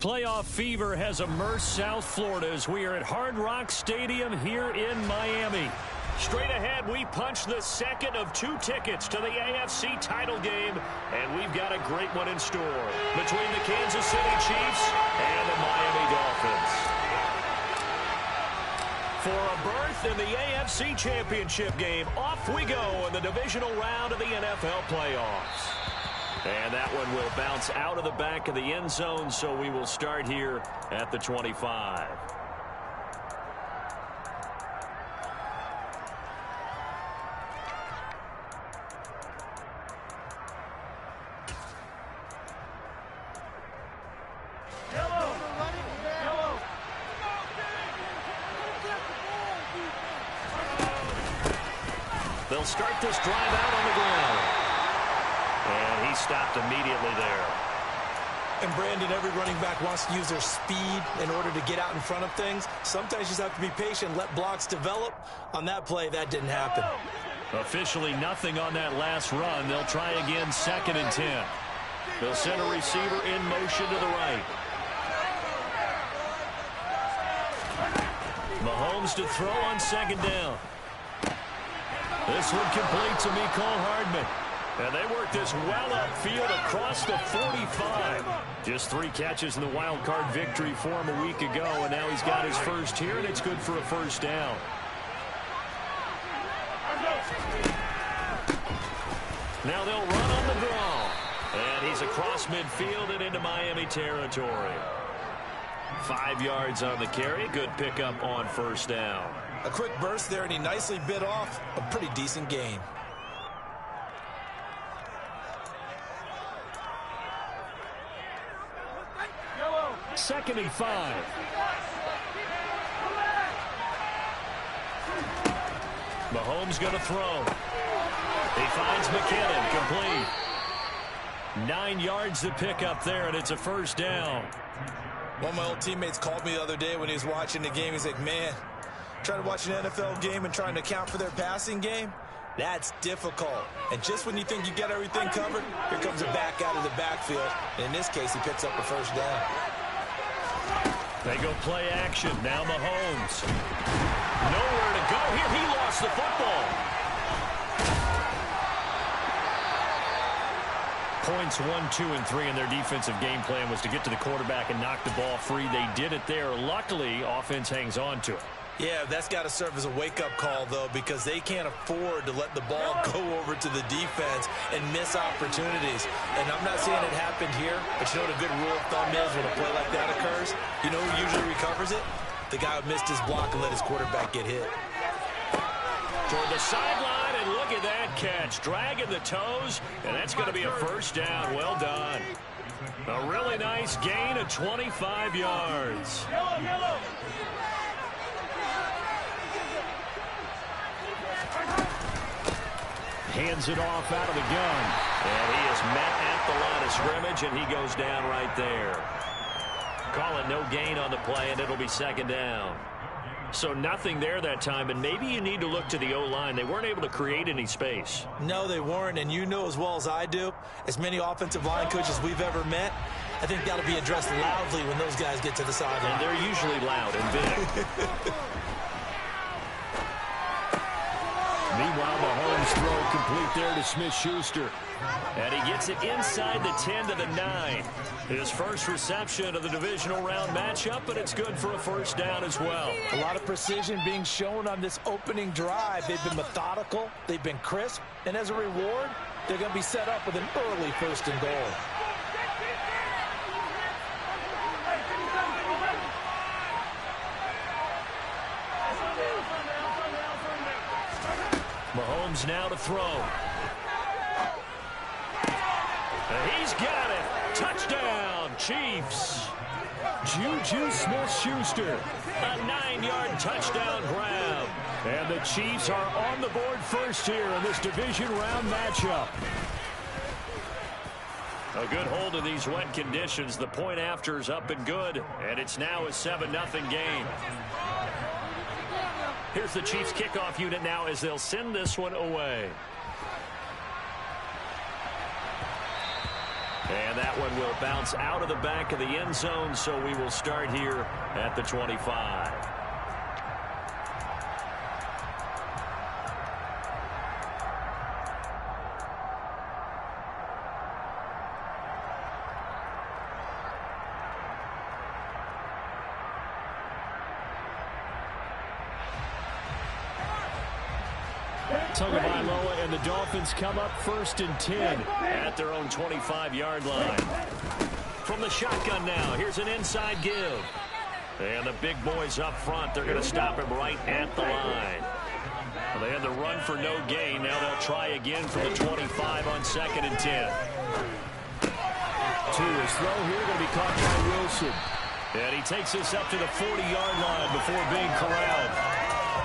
Playoff fever has immersed South Florida as we are at Hard Rock Stadium here in Miami. Straight ahead, we punch the second of 2 tickets to the AFC title game, and we've got a great one in store between the Kansas City Chiefs and the Miami Dolphins. For a berth in the AFC Championship game, off we go in the divisional round of the NFL playoffs. And that one will bounce out of the back of the end zone, so we will start here at the 25. They'll start this drive out on the ground. And he stopped immediately there. And Brandon, every running back wants to use their speed in order to get out in front of things. Sometimes you just have to be patient, let blocks develop. On that play, that didn't happen. Officially nothing on that last run. They'll try again, 2nd and 10. They'll send a receiver in motion to the right. Mahomes to throw on 2nd down. This one complete to Mecole Hardman. And they work this well upfield across the 45. Just 3 catches in the wild card victory for him a week ago, and now he's got his first here, and it's good for a first down. Now they'll run on the draw. And he's across midfield and into Miami territory. 5 yards on the carry. Good pickup on first down. A quick burst there, and he nicely bit off a pretty decent gain. Second and 5. Mahomes going to throw. He finds McKinnon, complete. 9 yards to pick up there, and it's a first down. One of my old teammates called me the other day when he was watching the game. He's like, man, trying to watch an NFL game and trying to account for their passing game, that's difficult. And just when you think you get everything covered, here comes a back out of the backfield. And in this case, he picks up a first down. They go play action. Now Mahomes. Nowhere to go here. He lost the football. Points 1, 2, and 3 in their defensive game plan was to get to the quarterback and knock the ball free. They did it there. Luckily, offense hangs on to it. Yeah, that's got to serve as a wake-up call, though, because they can't afford to let the ball go over to the defense and miss opportunities. And I'm not saying it happened here, but you know what a good rule of thumb is when a play like that occurs? You know who usually recovers it? The guy who missed his block and let his quarterback get hit. Toward the sideline, and look at that catch. Dragging the toes, and that's going to be a first down. Well done. A really nice gain of 25 yards. Hands it off out of the gun. And he is met at the line of scrimmage, and he goes down right there. Call it no gain on the play, and it'll be 2nd down. So nothing there that time, and maybe you need to look to the O-line. They weren't able to create any space. No, they weren't, and you know as well as I do, as many offensive line coaches we've ever met, I think that'll be addressed loudly when those guys get to the sideline. And they're usually loud and big. Meanwhile, Mahomes throw complete there to Smith-Schuster. And he gets it inside the 10 to the 9. His first reception of the divisional round matchup, but it's good for a first down as well. A lot of precision being shown on this opening drive. They've been methodical, they've been crisp, and as a reward, they're going to be set up with an early 1st and goal. Mahomes now to throw. And he's got it. Touchdown, Chiefs. Juju Smith-Schuster. A 9-yard touchdown grab. And the Chiefs are on the board first here in this division round matchup. A good hold of these wet conditions. The point after is up and good. And it's now a 7-0 game. Here's the Chiefs kickoff unit now as they'll send this one away. And that one will bounce out of the back of the end zone, so we will start here at the 25. Tagovailoa and the Dolphins come up 1st and 10 at their own 25-yard line. From the shotgun now, here's an inside give. And the big boys up front, they're going to stop him right at the line. Well, they had the run for no gain. Now they'll try again from the 25 on 2nd and 10. Tua's throw here going to be caught by Wilson. And he takes this up to the 40-yard line before being corralled.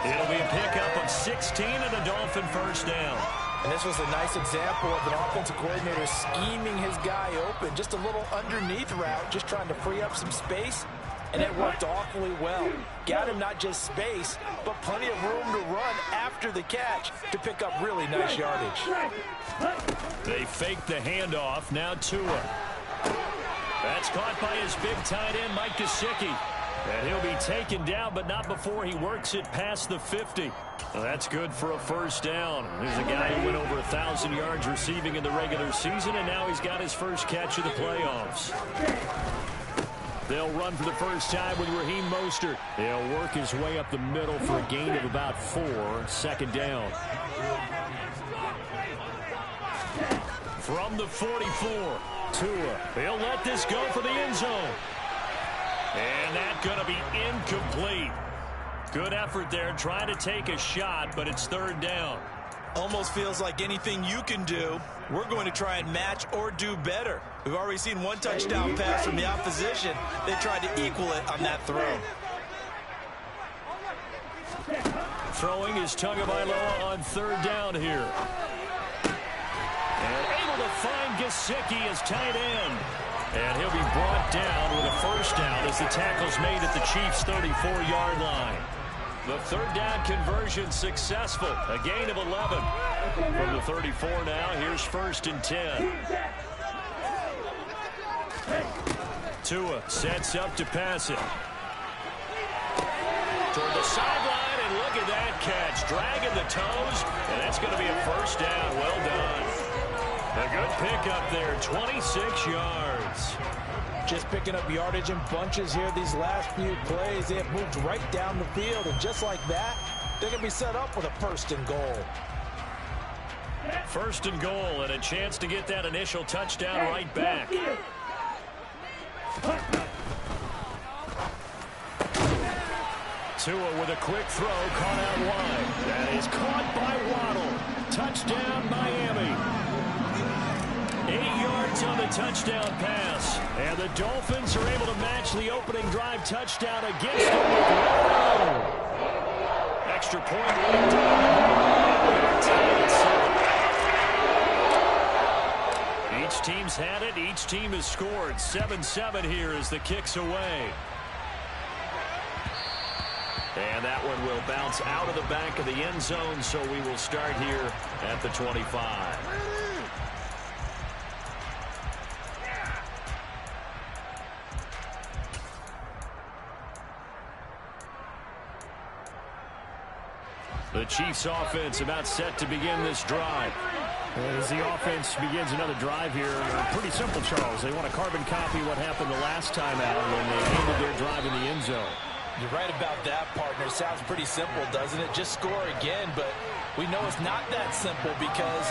It'll be a pickup of 16 and a Dolphin first down. And this was a nice example of an offensive coordinator scheming his guy open. Just a little underneath route, just trying to free up some space. And it worked awfully well. Got him not just space, but plenty of room to run after the catch to pick up really nice yardage. They fake the handoff. Now Tua. That's caught by his big tight end, Mike Gesicki. And he'll be taken down, but not before he works it past the 50. Well, that's good for a first down. There's a guy who went over 1,000 yards receiving in the regular season, and now he's got his first catch of the playoffs. They'll run for the first time with Raheem Mostert. He'll work his way up the middle for a gain of about 4. 2nd down. From the 44, Tua. He'll let this go for the end zone. And that's going to be incomplete. Good effort there trying to take a shot, but it's 3rd down. Almost feels like anything you can do, we're going to try and match or do better. We've already seen one touchdown pass from the opposition. They tried to equal it on that throw. Throwing is Tagovailoa on 3rd down here. And able to find Gesicki as tight end. And he'll be brought down with a first down as the tackle's made at the Chiefs' 34-yard line. The 3rd down conversion successful. A gain of 11. From the 34 now, here's 1st and 10. Tua sets up to pass it. Toward the sideline, and look at that catch. Dragging the toes, and that's going to be a first down. Well done. A good pickup there, 26 yards. Just picking up yardage in bunches here these last few plays. They have moved right down the field, and just like that, they're going to be set up with a 1st and goal. 1st and goal, and a chance to get that initial touchdown right back. Tua with a quick throw, caught out wide. That is caught by Waddle. Touchdown, Miami. 8 yards on the touchdown pass. And the Dolphins are able to match the opening drive touchdown against them with Waddle. Extra point left on. Each team's had it. Each team has scored. 7-7 here as the kick's away. And that one will bounce out of the back of the end zone, so we will start here at the 25. The Chiefs offense about set to begin this drive. As the offense begins another drive here, pretty simple, Charles. They want to carbon copy what happened the last time out when they ended their drive in the end zone. You're right about that, partner. Sounds pretty simple, doesn't it? Just score again, but we know it's not that simple because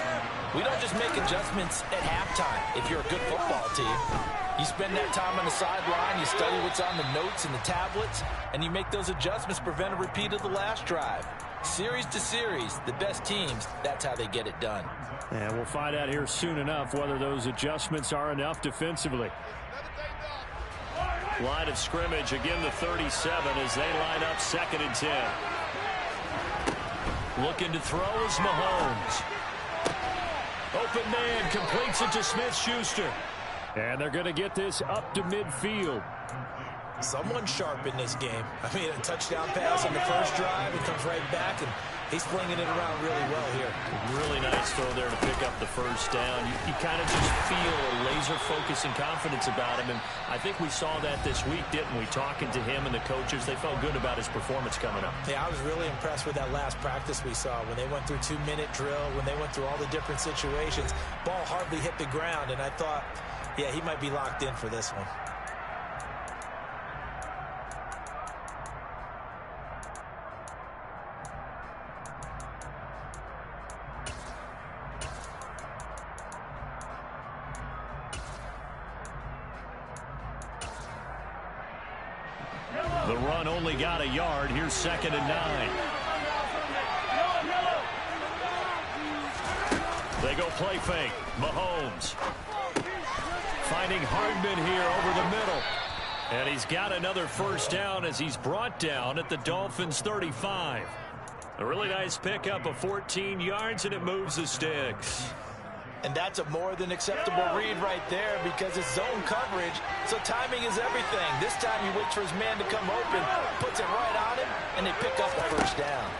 we don't just make adjustments at halftime if you're a good football team. You spend that time on the sideline, you study what's on the notes and the tablets, and you make those adjustments to prevent a repeat of the last drive. Series to series, the best teams, that's how they get it done. And we'll find out here soon enough whether those adjustments are enough defensively. Line of scrimmage, again the 37 as they line up 2nd and 10. Looking to throw is Mahomes. Open man completes it to Smith-Schuster. And they're going to get this up to midfield. Someone sharp in this game. I mean, a touchdown pass on the first drive. He comes right back, and he's flinging it around really well here. Really nice throw there to pick up the first down. You kind of just feel a laser focus and confidence about him, and I think we saw that this week, didn't we? Talking to him and the coaches, they felt good about his performance coming up. Yeah, I was really impressed with that last practice we saw when they went through 2-minute drill, when they went through all the different situations. Ball hardly hit the ground, and I thought, yeah, he might be locked in for this one. The run only got a yard. Here's 2nd and 9. They go play fake. Mahomes finding Hardman here over the middle. And he's got another first down as he's brought down at the Dolphins' 35. A really nice pickup of 14 yards, and it moves the sticks. And that's a more than acceptable read right there because it's zone coverage, so timing is everything. This time he waits for his man to come open, puts it right on him, and they pick up the first down.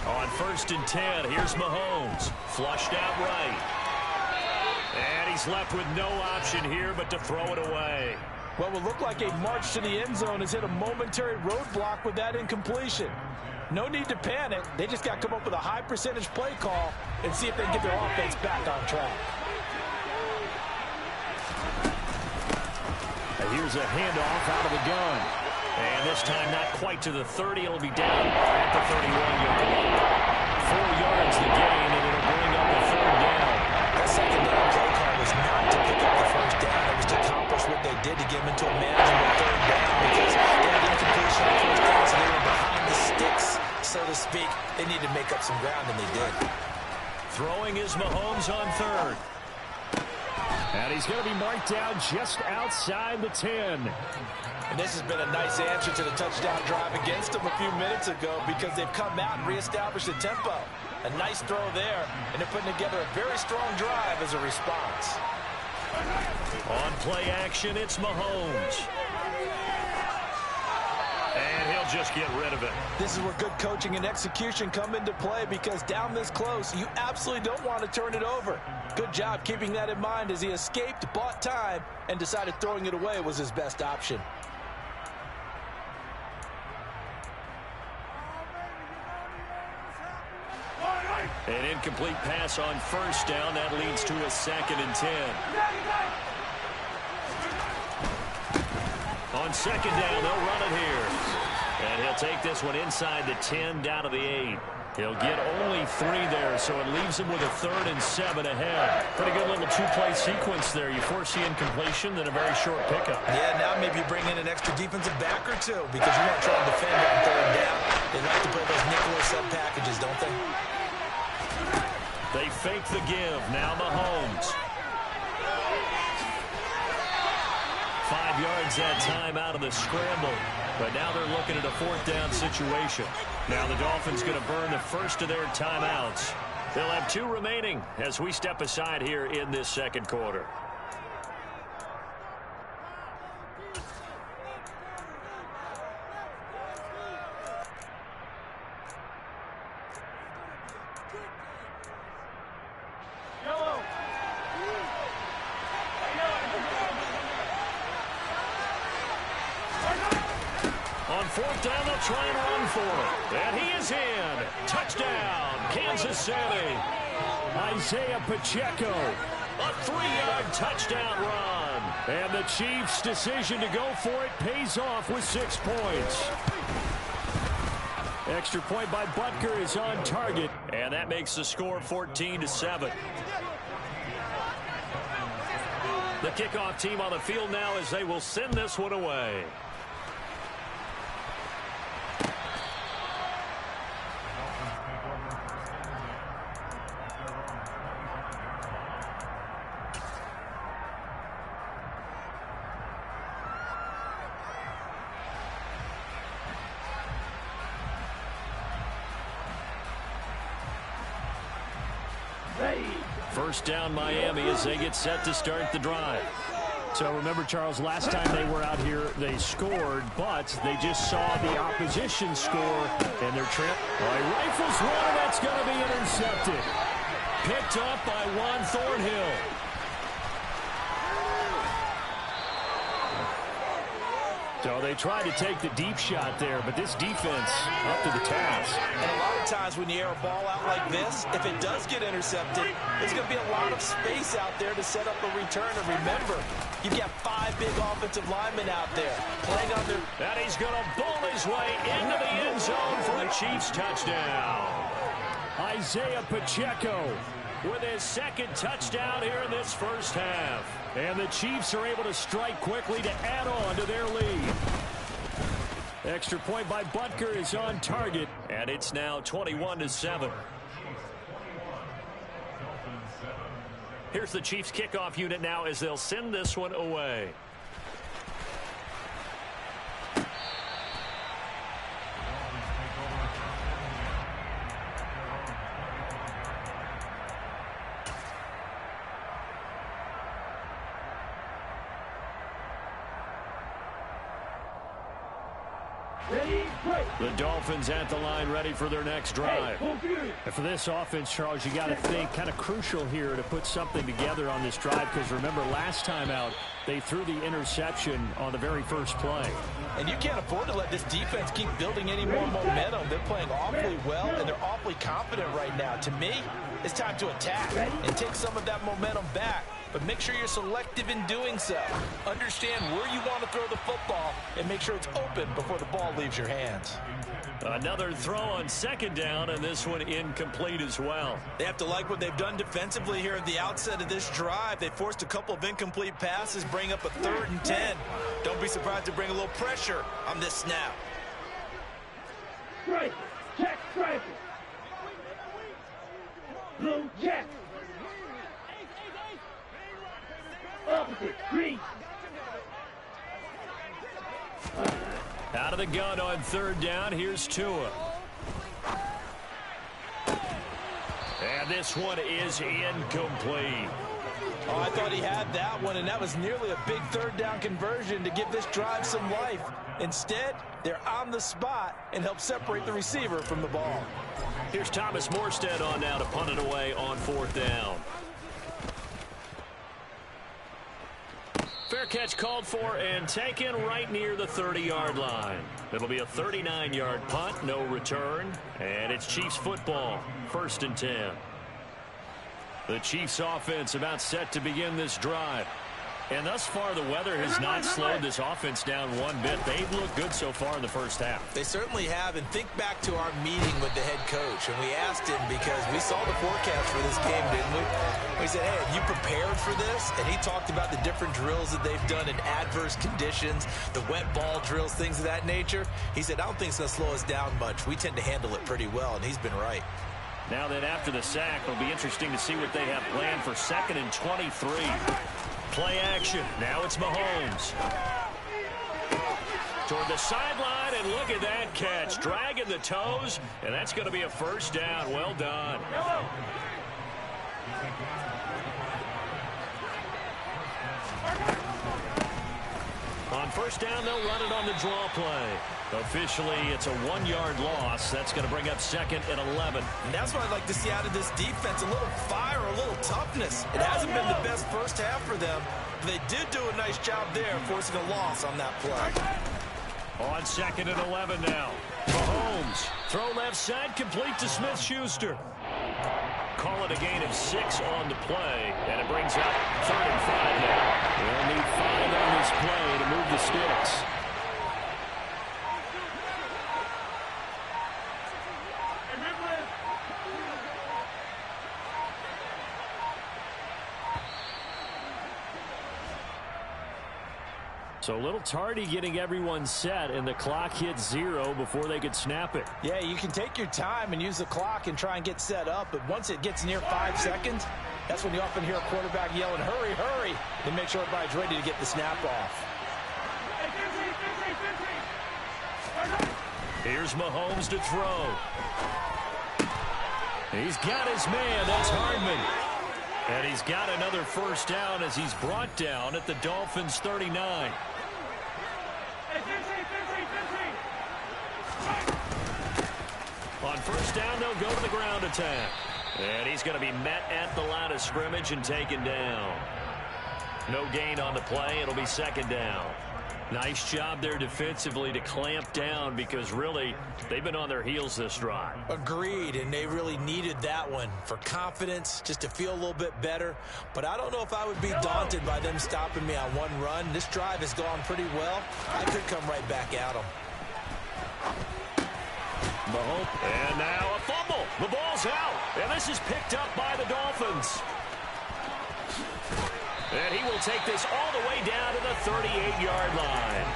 On 1st and 10, here's Mahomes. Flushed out right. And he's left with no option here but to throw it away. What will look like a march to the end zone has hit a momentary roadblock with that incompletion. No need to panic. They just got to come up with a high percentage play call and see if they can get their offense back on track. And here's a handoff out of the gun. And this time not quite to the 30. It'll be down at the 31-yard line. 4 yards the gain, and it'll bring up a 3rd down. That 2nd down play call was not to pick up the first down. It was to accomplish what they did to get him into a manageable 3rd down because they had incompletion on 1st down, so they were behind the sticks, so to speak. They needed to make up some ground, and they did. Throwing is Mahomes on 3rd. And he's going to be marked down just outside the 10. And this has been a nice answer to the touchdown drive against them a few minutes ago because they've come out and reestablished the tempo. A nice throw there, and they're putting together a very strong drive as a response. On play action, it's Mahomes. And he'll just get rid of it. This is where good coaching and execution come into play because down this close, you absolutely don't want to turn it over. Good job keeping that in mind as he escaped, bought time, and decided throwing it away was his best option. An incomplete pass on 1st down. That leads to a 2nd and 10. On 2nd down, they'll run it here. And he'll take this one inside the 10, down to the 8. He'll get only 3 there, so it leaves him with a 3rd and 7 ahead. Pretty good little 2-play sequence there. You force the incompletion, then a very short pickup. Yeah, now maybe you bring in an extra defensive back or two because you want to try to defend it on 3rd down. They like to play those nickel or sub packages, don't they? They fake the give. Now Mahomes. 5 yards that time out of the scramble. But now they're looking at a 4th down situation. Now the Dolphins going to burn the first of their timeouts. They'll have 2 remaining as we step aside here in this 2nd quarter. On 4th down, they'll try and run for it. And he is in. Touchdown, Kansas City. Isaiah Pacheco. A 3-yard touchdown run. And the Chiefs' decision to go for it pays off with 6 points. Extra point by Butker is on target. And that makes the score 14-7. The kickoff team on the field now as they will send this one away. First down Miami as they get set to start the drive. So remember, Charles, last time they were out here, they scored, but they just saw the opposition score, and their trip. Well, he rifles one, and that's going to be intercepted. Picked up by Juan Thornhill. So they tried to take the deep shot there, but this defense up to the task. And a lot of times when you air a ball out like this, if it does get intercepted, there's going to be a lot of space out there to set up a return. And remember, you've got 5 big offensive linemen out there playing on their... And he's going to bowl his way into the end zone for a Chiefs touchdown. Isaiah Pacheco with his second touchdown here in this first half. And the Chiefs are able to strike quickly to add on to their lead. Extra point by Butker is on target, and it's now 21-7. Here's the Chiefs kickoff unit now as they'll send this one away. The Dolphins at the line, ready for their next drive. And for this offense, Charles, you got to think kind of crucial here to put something together on this drive, because remember, last time out, they threw the interception on the very first play. And you can't afford to let this defense keep building any more momentum. They're playing awfully well, and they're awfully confident right now. To me, it's time to attack and take some of that momentum back. But make sure you're selective in doing so. Understand where you want to throw the football and make sure it's open before the ball leaves your hands. Another throw on second down, and this one incomplete as well. They have to like what they've done defensively here at the outset of this drive. They forced a couple of incomplete passes, bring up a 3rd and 10. Don't be surprised to bring a little pressure on this snap. Strike. Check. Strike. Blue check. Opposite. Green. Out of the gun on 3rd down. Here's Tua. And this one is incomplete. Oh, I thought he had that one, and that was nearly a big 3rd down conversion to give this drive some life. Instead, they're on the spot and help separate the receiver from the ball. Here's Thomas Morstead on now to punt it away on 4th down. Fair catch called for and taken right near the 30-yard line. It'll be a 39-yard punt, no return, and it's Chiefs football, 1st and 10. The Chiefs offense about set to begin this drive. And thus far, the weather has not slowed this offense down one bit. They've looked good so far in the first half. They certainly have. And think back to our meeting with the head coach. And we asked him, because we saw the forecast for this game, didn't we? We said, hey, have you prepared for this? And he talked about the different drills that they've done in adverse conditions, the wet ball drills, things of that nature. He said, I don't think it's going to slow us down much. We tend to handle it pretty well, and he's been right. Now that after the sack, it'll be interesting to see what they have planned for 2nd and 23. Play action. Now it's Mahomes. Toward the sideline, and look at that catch. Dragging the toes, and that's going to be a 1st down. Well done. On 1st down, they'll run it on the draw play. Officially, it's a 1-yard loss. That's going to bring up 2nd and 11. And that's what I'd like to see out of this defense, a little fire, a little toughness. It hasn't been the best first half for them, but they did do a nice job there, forcing a loss on that play. On 2nd and 11 now. Mahomes, throw left side, complete to Smith-Schuster. Call it a gain of 6 on the play, and it brings up 3rd and 5 now. They'll need 5 on this play to move the sticks. So a little tardy getting everyone set, and the clock hits 0 before they could snap it. Yeah, you can take your time and use the clock and try and get set up, but once it gets near 5 seconds, that's when you often hear a quarterback yelling, hurry, hurry, and make sure everybody's ready to get the snap off. Here's Mahomes to throw. He's got his man. That's Hardman. And he's got another first down as he's brought down at the Dolphins' 39. On first down, they'll go to the ground attack. And he's going to be met at the line of scrimmage and taken down. No gain on the play. It'll be second down. Nice job there defensively to clamp down because really they've been on their heels this drive. Agreed, and they really needed that one for confidence, just to feel a little bit better. But I don't know if I would be daunted by them stopping me on one run. This drive has gone pretty well. I could come right back at them. And now a fumble. The ball's out, and this is picked up by the Dolphins. And he will take this all the way down to the 38-yard line.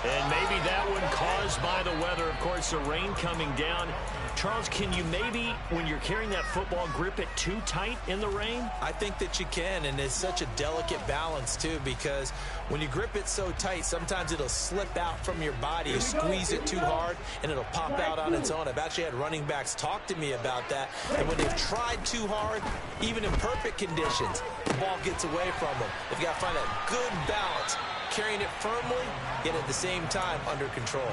And maybe that one caused by the weather. Of course, the rain coming down. Charles, can you maybe, when you're carrying that football, grip it too tight in the rain? I think that you can, and it's such a delicate balance, too, because when you grip it so tight, sometimes it'll slip out from your body. You squeeze it too hard, and it'll pop out on its own. I've actually had running backs talk to me about that, and when they've tried too hard, even in perfect conditions, the ball gets away from them. They've got to find that good balance, carrying it firmly, yet at the same time under control.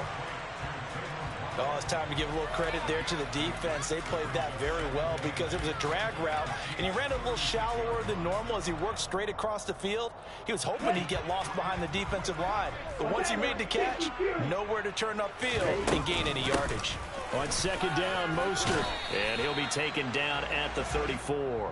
Oh, it's time to give a little credit there to the defense. They played that very well because it was a drag route, and he ran a little shallower than normal as he worked straight across the field. He was hoping he'd get lost behind the defensive line. But once he made the catch, nowhere to turn upfield and gain any yardage. On second down, Mostert, and he'll be taken down at the 34.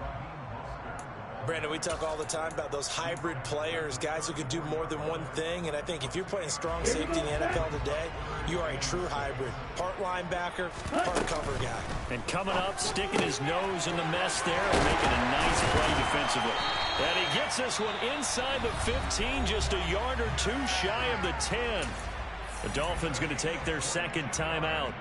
Brandon, we talk all the time about those hybrid players, guys who can do more than one thing, and I think if you're playing strong safety in the NFL today, you are a true hybrid. Part linebacker, part cover guy. And coming up, sticking his nose in the mess there and making a nice play defensively. And he gets this one inside the 15, just a yard or two shy of the 10. The Dolphins going to take their second timeout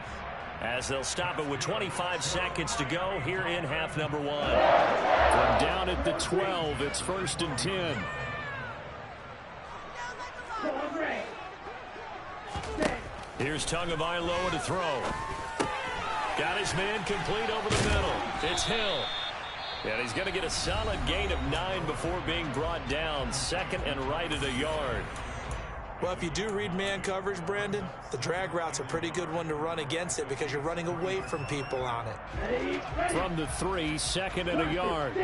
as they'll stop it with 25 seconds to go here in half number one. From down at the 12, it's first and 10. Here's Tagovailoa to throw. Got his man complete over the middle. It's Hill. And he's going to get a solid gain of 9 before being brought down. Second and right at a yard. Well, if you do read man coverage, Brandon, the drag route's a pretty good one to run against it because you're running away from people on it. From the 3, second and a yard.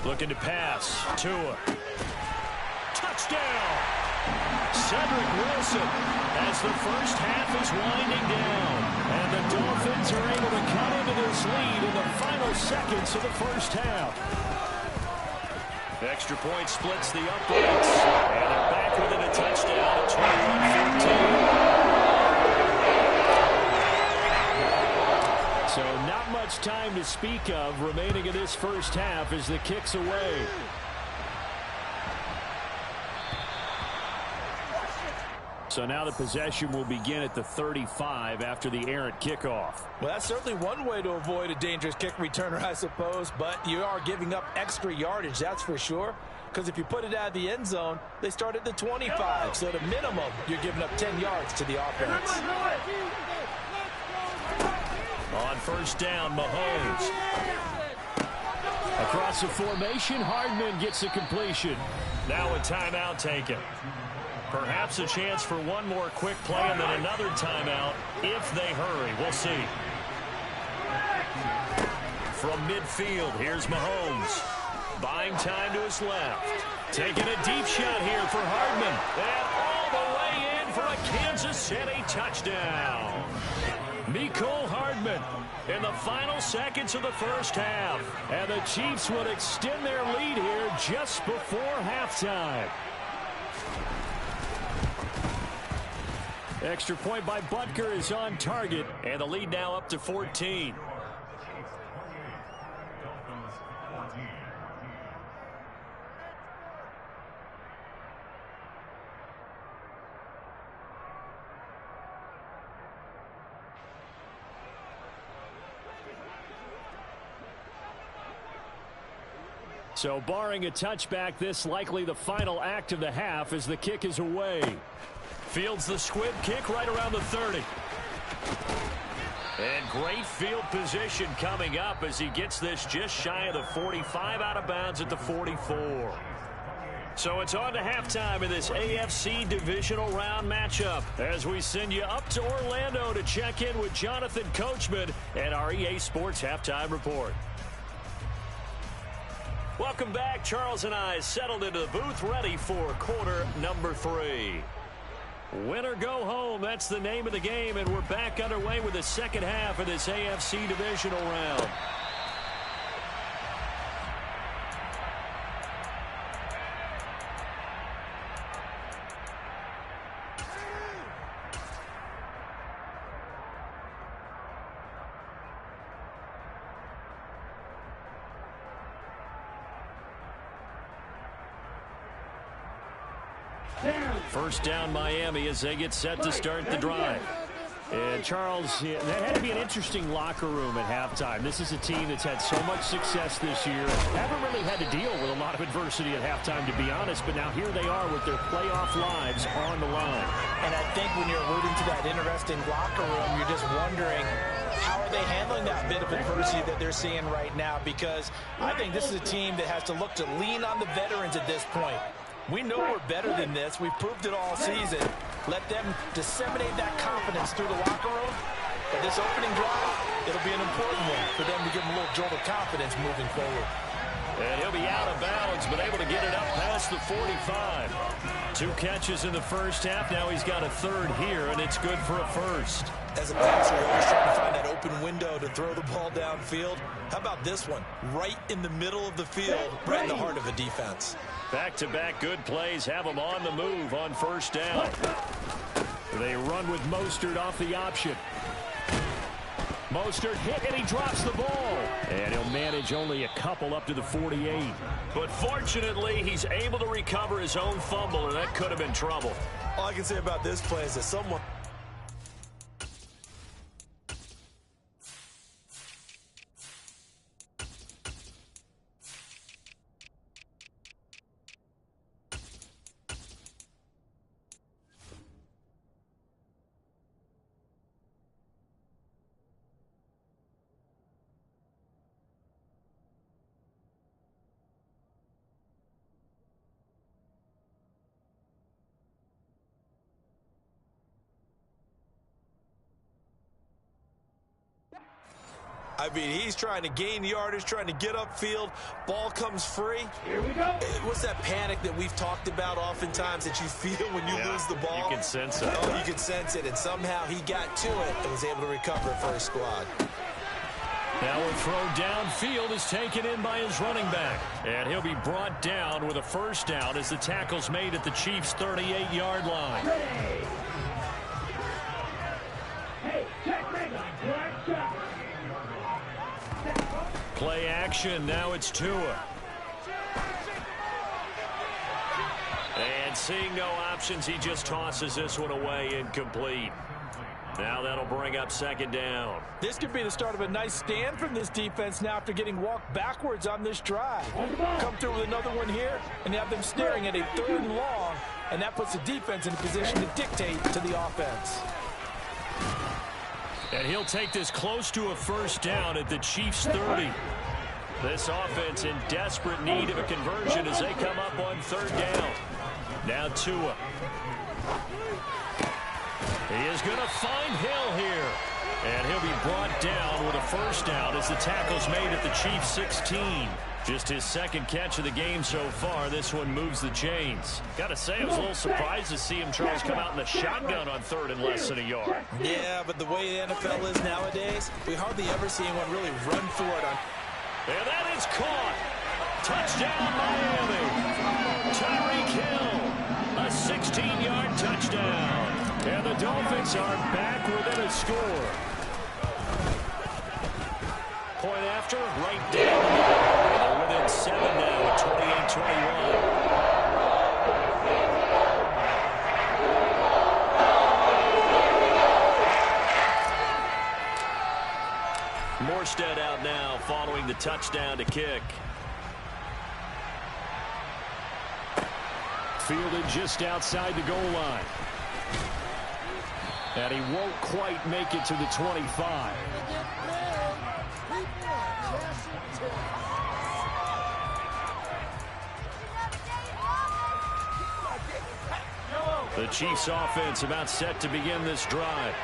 Looking to pass. Tua. Touchdown! Cedric Wilson as the first half is winding down. And the Dolphins are able to cut into this lead in the final seconds of the first half. Extra point splits the uprights. And they're back within a touchdown at 21-14. So not much time to speak of remaining in this first half as the kick's away. So now the possession will begin at the 35 after the errant kickoff. Well, that's certainly one way to avoid a dangerous kick returner, I suppose, but you are giving up extra yardage, that's for sure. Because if you put it out of the end zone, they start at the 25. So at a minimum, you're giving up 10 yards to the offense. On first down, Mahomes. Across the formation, Hardman gets the completion. Now a timeout taken. Perhaps a chance for one more quick play and then another timeout if they hurry. We'll see. From midfield, here's Mahomes. Buying time to his left. Taking a deep shot here for Hardman. And all the way in for a Kansas City touchdown. Mecole Hardman in the final seconds of the first half. And the Chiefs would extend their lead here just before halftime. Extra point by Butker is on target, and the lead now up to 14. So barring a touchback, this likely the final act of the half as the kick is away. Fields the squib kick right around the 30. And great field position coming up as he gets this just shy of the 45, out of bounds at the 44. So it's on to halftime in this AFC divisional round matchup as we send you up to Orlando to check in with Jonathan Coachman and our EA Sports Halftime Report. Welcome back. Charles and I settled into the booth ready for quarter number 3. Win or go home, that's the name of the game, and we're back underway with the second half of this AFC divisional round. First down Miami as they get set to start the drive. And Charles, that had to be an interesting locker room at halftime. This is a team that's had so much success this year. Haven't really had to deal with a lot of adversity at halftime, to be honest. But now here they are with their playoff lives on the line. And I think when you're alluding to that interesting locker room, you're just wondering, how are they handling that bit of adversity that they're seeing right now? Because I think this is a team that has to look to lean on the veterans at this point. We know we're better than this. We've proved it all season. Let them disseminate that confidence through the locker room. But this opening drive, it'll be an important one for them to give them a little jolt of confidence moving forward. And he'll be out of bounds, but able to get it up past the 45. 2 catches in the first half. Now he's got a third here, and it's good for a first. As a passer, you're always trying to find that open window to throw the ball downfield. How about this one? Right in the middle of the field, right in the heart of a defense. Back-to-back good plays have them on the move on first down. They run with Mostert off the option. Mostert hit, and he drops the ball. And he'll manage only a couple up to the 48. But fortunately, he's able to recover his own fumble, and that could have been trouble. All I can say about this play is that someone... I mean, he's trying to gain yardage, trying to get upfield. Ball comes free. Here we go. What's that panic that we've talked about oftentimes that you feel when you lose the ball? You can sense it. Oh, you can sense it. And somehow he got to it and was able to recover for his squad. Now a throw downfield is taken in by his running back. And he'll be brought down with a first down as the tackle's made at the Chiefs' 38-yard line. Hey, check ready. Black shot. Play action. Now it's Tua. And seeing no options, he just tosses this one away, incomplete. Now that'll bring up second down. This could be the start of a nice stand from this defense now after getting walked backwards on this drive. Come through with another one here, and have them staring at a 3rd and long, and that puts the defense in a position to dictate to the offense. And he'll take this close to a first down at the Chiefs' 30. This offense in desperate need of a conversion as they come up on 3rd down. Now Tua. He is going to find Hill here. And he'll be brought down with a first down as the tackle's made at the Chiefs' 16. Just his second catch of the game so far. This one moves the chains. Got to say, I was a little surprised to see him, Charles, come out in the shotgun on 3rd and less than a yard. Yeah, but the way the NFL is nowadays, we hardly ever see anyone really run for it on... And that is caught. Touchdown, Miami. Tyreek Hill, a 16-yard touchdown. And the Dolphins are back within a score. Point after, right down the middle. They're within 7 now at 28-21. Morstead out now following the touchdown to kick. Fielded just outside the goal line. And he won't quite make it to the 25. The Chiefs offense about set to begin this drive.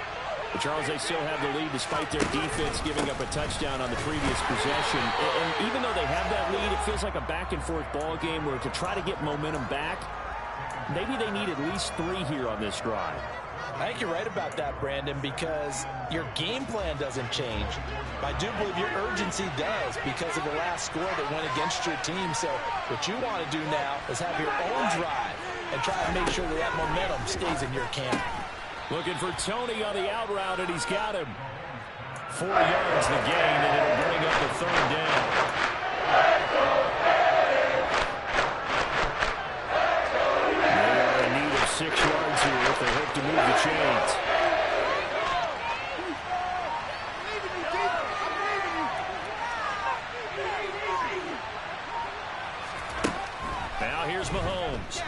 But Charles, they still have the lead despite their defense giving up a touchdown on the previous possession. And even though they have that lead, it feels like a back-and-forth ball game where to try to get momentum back, maybe they need at least 3 here on this drive. I think you're right about that, Brandon, because your game plan doesn't change. I do believe your urgency does because of the last score that went against your team. So what you want to do now is have your own drive and try to make sure that that momentum stays in your camp. Looking for Tony on the out route, and he's got him. 4 yards the gain, and it'll bring up the 3rd down. They are in need of 6 yards here if they hope to move the chains. Now here's Mahomes.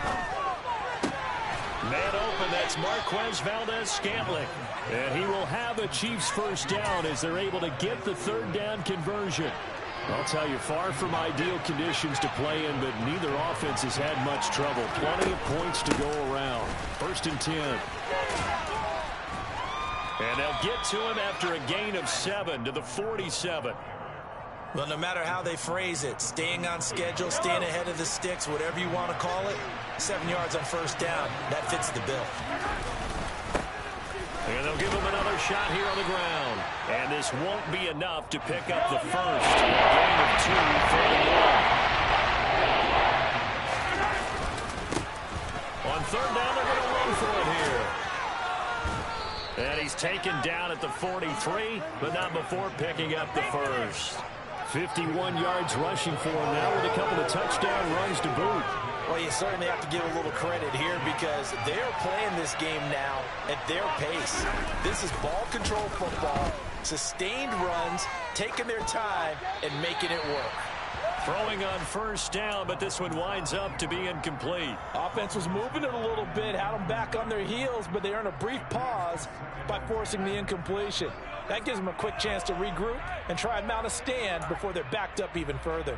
Man open, that's Marquez Valdez-Scantling. And he will have a Chiefs first down as they're able to get the 3rd down conversion. I'll tell you, far from ideal conditions to play in, but neither offense has had much trouble. Plenty of points to go around. 1st and 10. And they'll get to him after a gain of 7 to the 47. Well, no matter how they phrase it, staying on schedule, staying ahead of the sticks, whatever you want to call it, 7 yards on 1st down, that fits the bill. And they'll give him another shot here on the ground. And this won't be enough to pick up the first. A gain of 2 for the North. On 3rd down, they're going to run for it here. And he's taken down at the 43, but not before picking up the first. 51 yards rushing for him now with a couple of touchdown runs to boot. Well, you certainly have to give a little credit here because they're playing this game now at their pace. This is ball control football, sustained runs, taking their time, and making it work. Throwing on 1st down, but this one winds up to be incomplete. Offense was moving it a little bit, had them back on their heels, but they earned a brief pause by forcing the incompletion. That gives them a quick chance to regroup and try and mount a stand before they're backed up even further.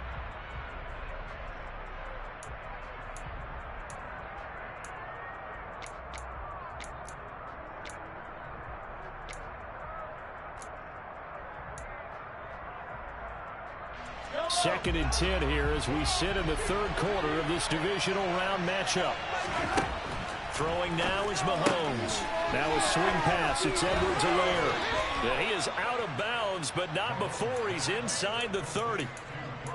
Second and 10 here as we sit in the 3rd quarter of this divisional round matchup. Throwing now is Mahomes. Now a swing pass. It's Edwards-Helaire. And he is out of bounds, but not before he's inside the 30.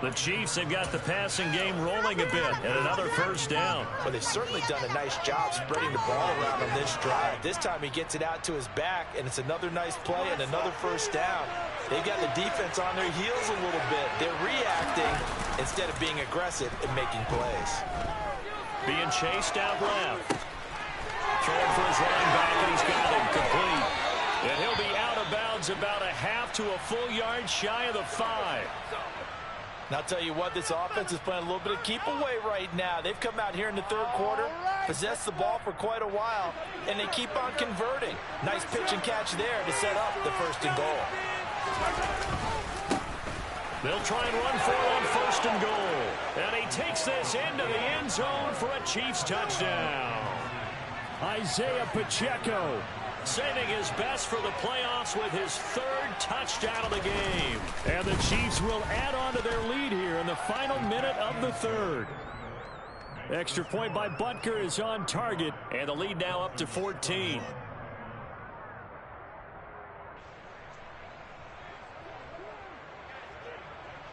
The Chiefs have got the passing game rolling a bit, and another 1st down. But they've certainly done a nice job spreading the ball around on this drive. This time he gets it out to his back, and it's another nice play and another 1st down. They've got the defense on their heels a little bit. They're reacting instead of being aggressive and making plays. Being chased out left. Throwing for his running back, and he's got him complete. And he'll be out of bounds about a half to a full yard shy of the 5. And I'll tell you what, this offense is playing a little bit of keep away right now. They've come out here in the 3rd quarter, possessed the ball for quite a while, and they keep on converting. Nice pitch and catch there to set up the 1st and goal. They'll try and run for it on 1st and goal. And he takes this into the end zone for a Chiefs touchdown. Isaiah Pacheco saving his best for the playoffs with his 3rd touchdown of the game. And the Chiefs will add on to their lead here in the final minute of the 3rd. Extra point by Butker is on target, and the lead now up to 14.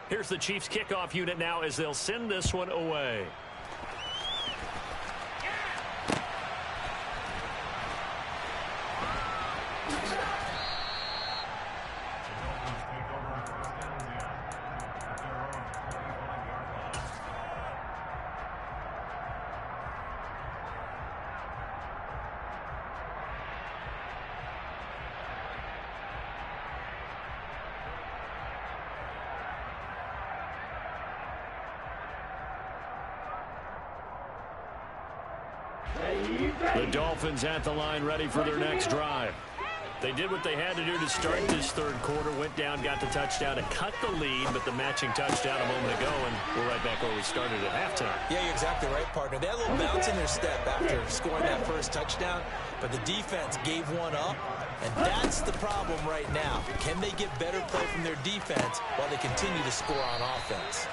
Here's the Chiefs kickoff unit now as they'll send this one away. The Dolphins at the line ready for their next drive. They did what they had to do to start this third quarter, went down, got the touchdown to cut the lead, but the matching touchdown a moment ago, and we're right back where we started at halftime. Yeah, you're exactly right, partner. They had a little bounce in their step after scoring that first touchdown, but the defense gave one up, and that's the problem right now. Can they get better play from their defense while they continue to score on offense?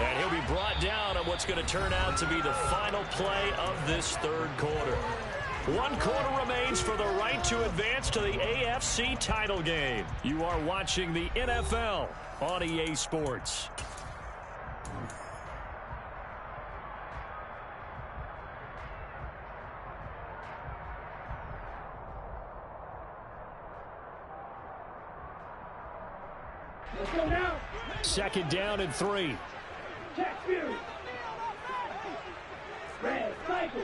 And he'll be brought down on what's going to turn out to be the final play of this third quarter. 1 quarter remains for the right to advance to the AFC title game. You are watching the NFL on EA Sports. Let's go now. 2nd down and 3. Jack Fury. Red, Michael.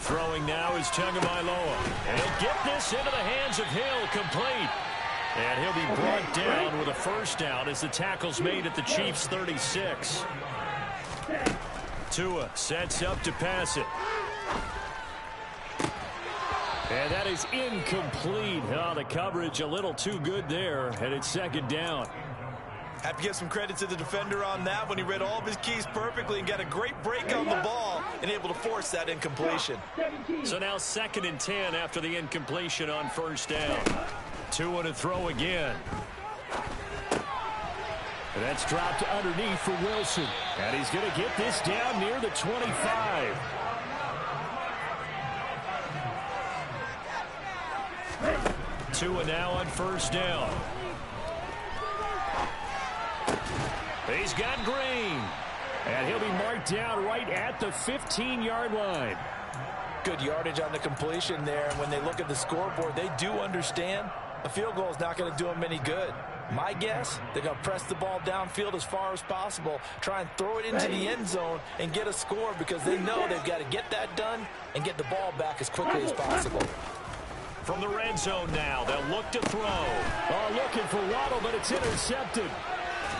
Throwing now is Tagovailoa. And he'll get this into the hands of Hill, complete. And he'll be brought down with a first down as the tackle's made at the Chiefs' 36. Tua sets up to pass it. And that is incomplete. Oh, the coverage a little too good there, and it's 2nd down. Have to give some credit to the defender on that when he read all of his keys perfectly and got a great break on the ball and able to force that incompletion. So now 2nd and 10 after the incompletion on first down. Tua to throw again. And that's dropped underneath for Wilson. And he's going to get this down near the 25. Tua now on first down. He's got Green. And he'll be marked down right at the 15-yard line. Good yardage on the completion there. And when they look at the scoreboard, they do understand a field goal is not going to do them any good. My guess, they're going to press the ball downfield as far as possible, try and throw it into the end zone and get a score because they know they've got to get that done and get the ball back as quickly as possible. From the red zone now, they'll look to throw. Oh, looking for Waddle, but it's intercepted.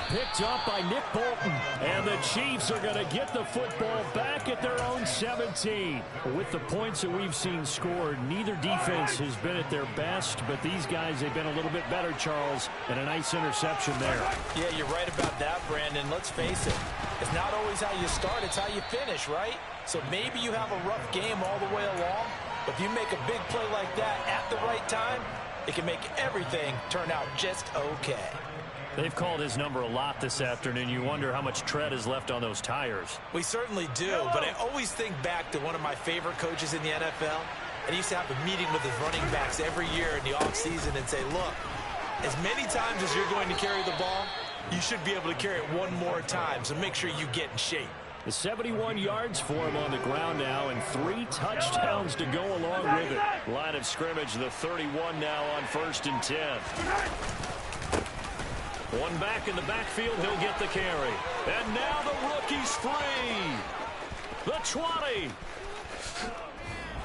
Picked up by Nick Bolton. And the Chiefs are going to get the football back at their own 17. With the points that we've seen scored, neither defense has been at their best, but these guys, they've been a little bit better, Charles, and a nice interception there. Yeah, you're right about that, Brandon. Let's face it. It's not always how you start, it's how you finish, right? So maybe you have a rough game all the way along, but if you make a big play like that at the right time, it can make everything turn out just okay. They've called his number a lot this afternoon. You wonder how much tread is left on those tires. We certainly do, but I always think back to one of my favorite coaches in the NFL. And he used to have a meeting with his running backs every year in the offseason and say, look, as many times as you're going to carry the ball, you should be able to carry it one more time, so make sure you get in shape. The 71 yards for him on the ground now and 3 touchdowns to go along with it. Line of scrimmage, the 31 now on 1st and 10. One back in the backfield, he'll get the carry. And now the rookie's free. The 20.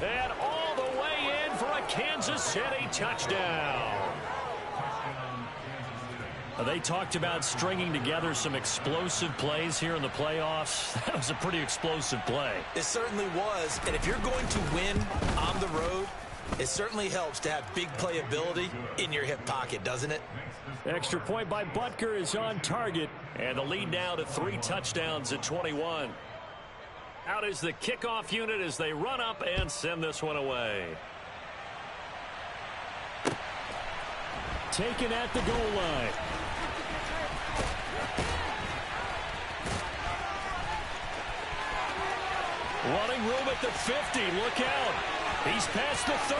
And all the way in for a Kansas City touchdown. They talked about stringing together some explosive plays here in the playoffs. That was a pretty explosive play. It certainly was. And if you're going to win on the road, it certainly helps to have big playability in your hip pocket, doesn't it? Extra point by Butker is on target. And the lead now to 3 touchdowns at 21. Out is the kickoff unit as they run up and send this one away. Taken at the goal line. Running room at the 50. Look out. He's past the 30.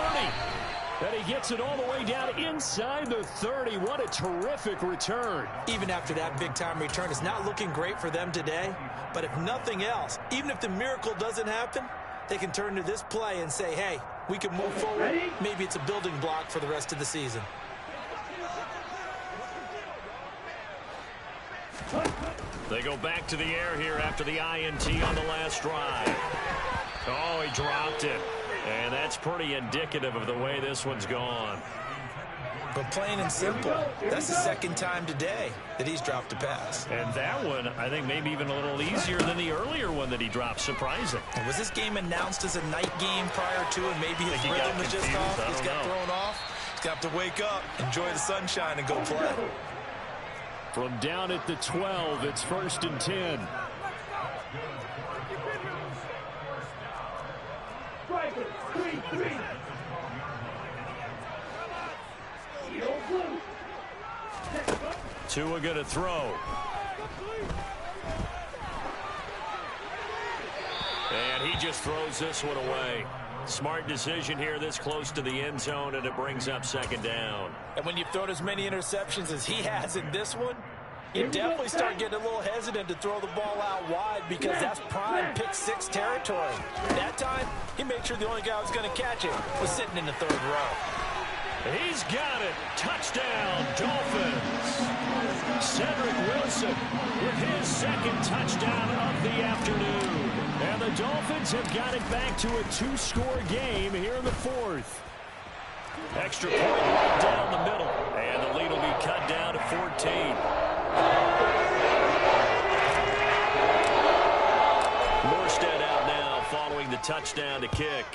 And he gets it all the way down inside the 30. What a terrific return. Even after that big-time return, it's not looking great for them today. But if nothing else, even if the miracle doesn't happen, they can turn to this play and say, hey, we can move forward. Maybe it's a building block for the rest of the season. They go back to the air here after the INT on the last drive. Oh, he dropped it. And that's pretty indicative of the way this one's gone. but plain and simple, that's the second time today that he's dropped a pass. And that one, I think, maybe even a little easier than the earlier one that he dropped. Surprising. And was this game announced as a night game prior to, and maybe his rhythm was just off? He's got thrown off. He's got to wake up, enjoy the sunshine, and go play. From down at the 12, it's 1st and 10. Tua going to throw. And he just throws this one away. Smart decision here this close to the end zone, and it brings up 2nd down. And when you've thrown as many interceptions as he has in this one, you definitely start getting a little hesitant to throw the ball out wide because that's prime pick 6 territory. That time, he made sure the only guy who was going to catch it was sitting in the 3rd row. He's got it. Touchdown, Dolphins. Cedric Wilson with his 2nd touchdown of the afternoon. And the Dolphins have got it back to a 2-score game here in the 4th. Extra point right down the middle. And the lead will be cut down to 14. Morstead out now following the touchdown to kick.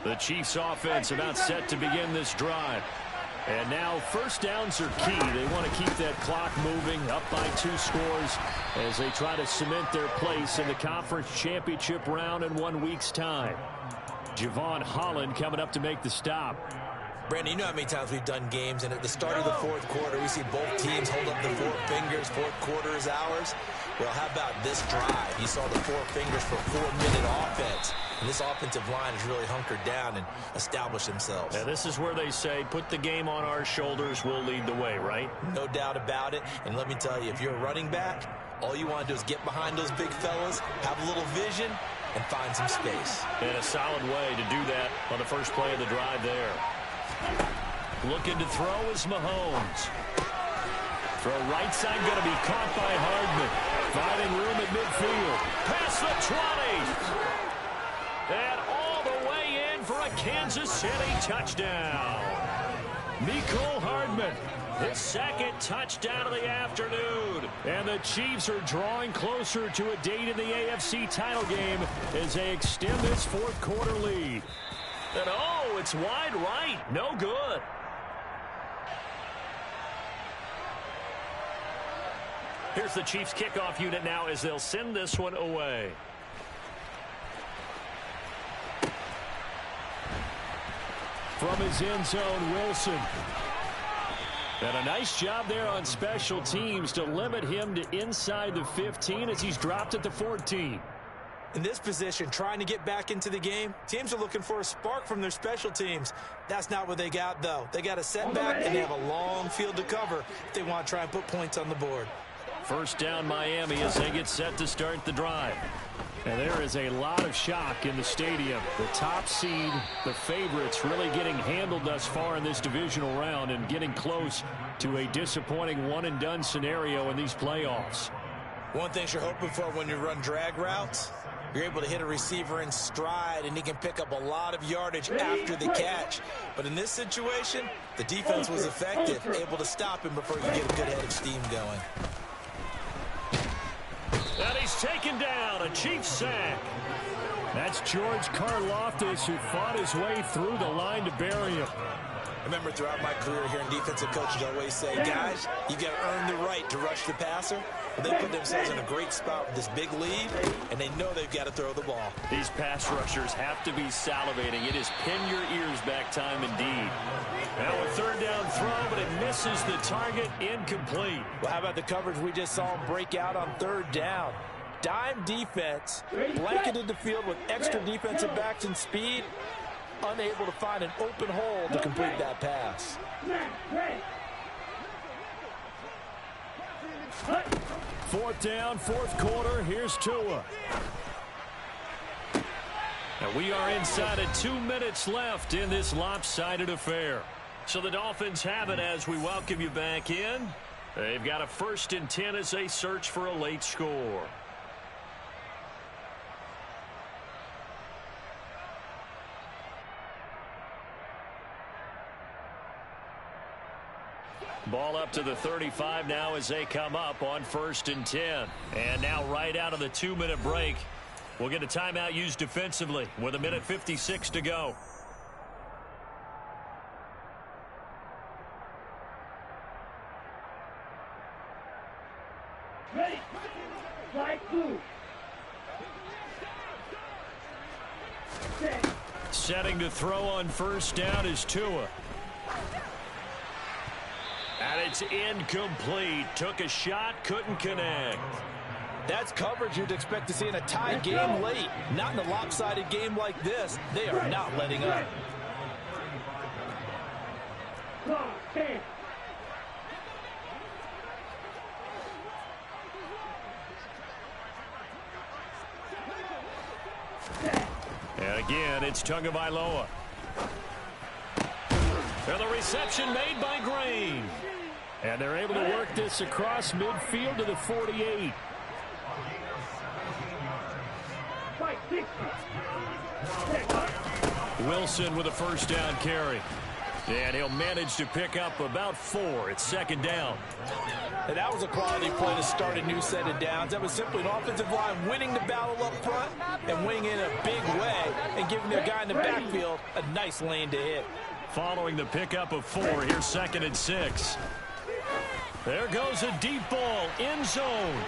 The Chiefs offense about set to begin this drive. And now 1st downs are key. They want to keep that clock moving, up by 2 scores as they try to cement their place in the conference championship round in 1 week's time. Javon Holland coming up to make the stop. Brandon, you know how many times we've done games, and at the start of the 4th quarter, we see both teams hold up the 4 fingers. 4th quarter is ours. Well, how about this drive? You saw the 4 fingers for 4-minute offense. And this offensive line has really hunkered down and established themselves. Now, this is where they say, put the game on our shoulders, we'll lead the way, right? No doubt about it. And let me tell you, if you're a running back, all you want to do is get behind those big fellas, have a little vision, and find some space. And a solid way to do that on the first play of the drive there. Looking to throw is Mahomes. Throw right side, going to be caught by Hardman. Finding room at midfield. Past the 20. And all the way in for a Kansas City touchdown. Mecole Hardman, his 2nd touchdown of the afternoon. And the Chiefs are drawing closer to a date in the AFC title game as they extend this 4th quarter lead. And oh, it's wide right. No good. Here's the Chiefs kickoff unit now as they'll send this one away. From his end zone, Wilson. And a nice job there on special teams to limit him to inside the 15 as he's dropped at the 14. In this position, trying to get back into the game, teams are looking for a spark from their special teams. That's not what they got, though. They got a setback, and they have a long field to cover if they want to try and put points on the board. 1st down, Miami, as they get set to start the drive. And there is a lot of shock in the stadium. The top seed, the favorites, really getting handled thus far in this divisional round and getting close to a disappointing one-and-done scenario in these playoffs. One thing you're hoping for when you run drag routes, you're able to hit a receiver in stride, and he can pick up a lot of yardage after the catch. But in this situation, the defense was effective, able to stop him before he could get a good head of steam going. And he's taken down, a Chiefs sack. That's George Karlaftis, who fought his way through the line to bury him. I remember throughout my career here in defensive coaches always say, guys, you got to earn the right to rush the passer. Well, they put themselves in a great spot with this big lead, and they know they've got to throw the ball. These pass rushers have to be salivating. It is pin your ears back time indeed. Now a 3rd down throw, but it misses the target, incomplete. Well, how about the coverage we just saw him break out on 3rd down? Dime defense, blanketed the field with extra defensive backs and speed, unable to find an open hole to complete that pass. 4th down, 4th quarter. Here's Tua. And we are inside of 2 minutes left in this lopsided affair. So the Dolphins have it as we welcome you back in. They've got a 1st and 10 as they search for a late score. Ball up to the 35 now as they come up on 1st and 10. And now right out of the 2-minute break, we'll get a timeout used defensively with 1:56 to go. Ready. Flag 2. Set. Setting to throw on 1st down is Tua. And it's incomplete. Took a shot, couldn't connect. That's coverage you'd expect to see in a tie game late. Not in a lopsided game like this. They are not letting up. Clock 10. And again, it's Tagovailoa. And the reception made by Green. And they're able to work this across midfield to the 48. Fight 60. Wilson with a 1st down carry. And he'll manage to pick up about 4. It's 2nd down. And that was a quality play to start a new set of downs. That was simply an offensive line winning the battle up front and winning in a big way and giving their guy in the backfield a nice lane to hit. Following the pickup of 4, here's 2nd and 6. There goes a deep ball, end zone.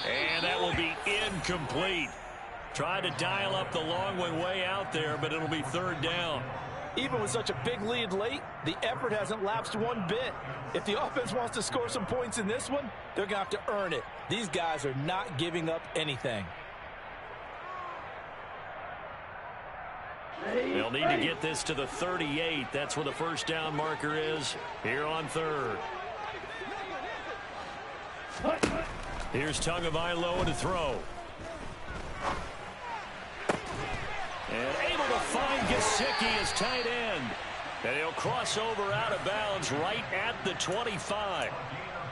And that will be incomplete. Tried to dial up the long way out there, but it'll be 3rd down. Even with such a big lead late, the effort hasn't lapsed one bit. If the offense wants to score some points in this one, they're going to have to earn it. These guys are not giving up anything. They'll need to get this to the 38. That's where the 1st down marker is here on 3rd. Here's Tagovailoa to throw. And able to find Gesicki as tight end. And he'll cross over out of bounds right at the 25.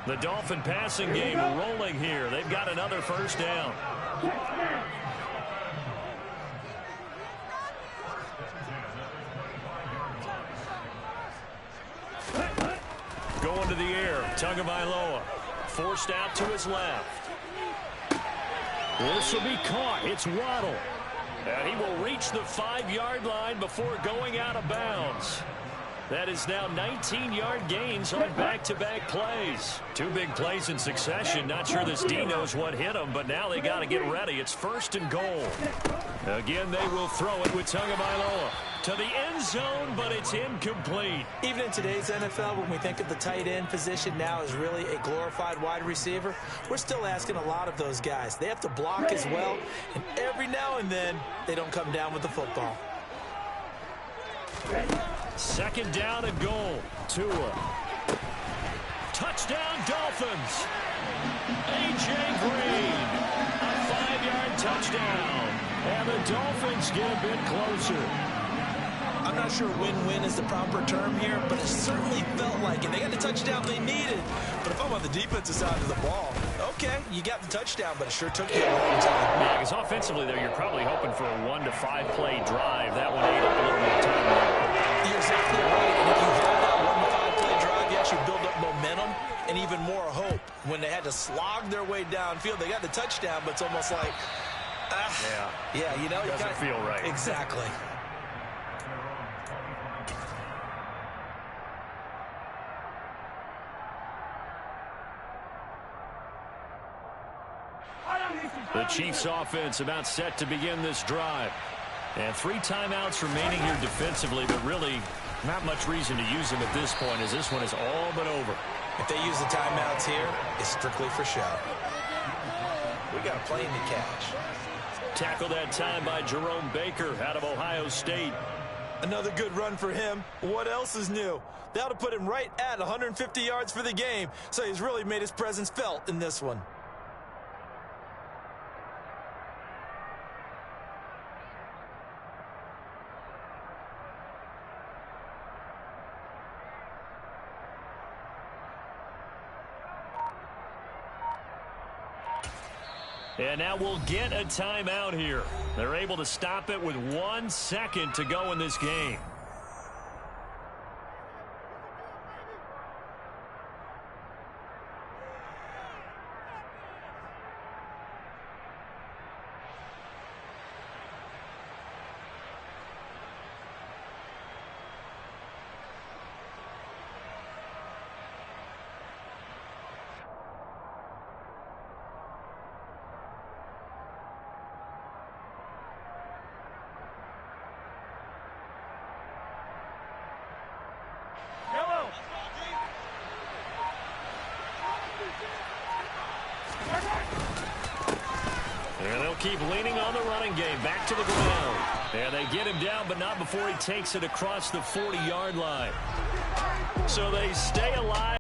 The Dolphin passing game rolling here. They've got another 1st down. Going to the air, Tagovailoa. Forced out to his left. This will be caught. It's Waddle. And he will reach the 5-yard line before going out of bounds. That is now 19-yard gains on back-to-back plays. 2 big plays in succession. Not sure this D knows what hit him, but now they got to get ready. It's 1st and goal. Again, they will throw it with Tagovailoa to the end zone, but it's incomplete. Even in today's NFL, when we think of the tight end position now as really a glorified wide receiver, we're still asking a lot of those guys. They have to block as well, and every now and then, they don't come down with the football. 2nd down and goal. Tua. Touchdown, Dolphins. A.J. Green. A 5-yard touchdown. And the Dolphins get a bit closer. I'm not sure win-win is the proper term here, but it certainly felt like it. They got the touchdown they needed. But if I'm on the defensive side of the ball, okay, you got the touchdown, but it sure took you a long time. Yeah, because offensively there, you're probably hoping for a 1 to 5 play drive. That one ate up a little more time there. You're exactly right. And if you have that 1 to 5 play drive, you actually build up momentum and even more hope. When they had to slog their way downfield, they got the touchdown, but it's almost like, yeah, you know, doesn't feel right. Exactly. The Chiefs offense about set to begin this drive. And 3 timeouts remaining here defensively, but really not much reason to use them at this point as this one is all but over. If they use the timeouts here, it's strictly for show. We got a plane to catch. Tackled that time by Jerome Baker out of Ohio State. Another good run for him. What else is new? That'll put him right at 150 yards for the game, so he's really made his presence felt in this one. And now we'll get a timeout here. They're able to stop it with 1 second to go in this game. And they'll keep leaning on the running game. Back to the ground. And they get him down, but not before he takes it across the 40-yard line. So they stay alive.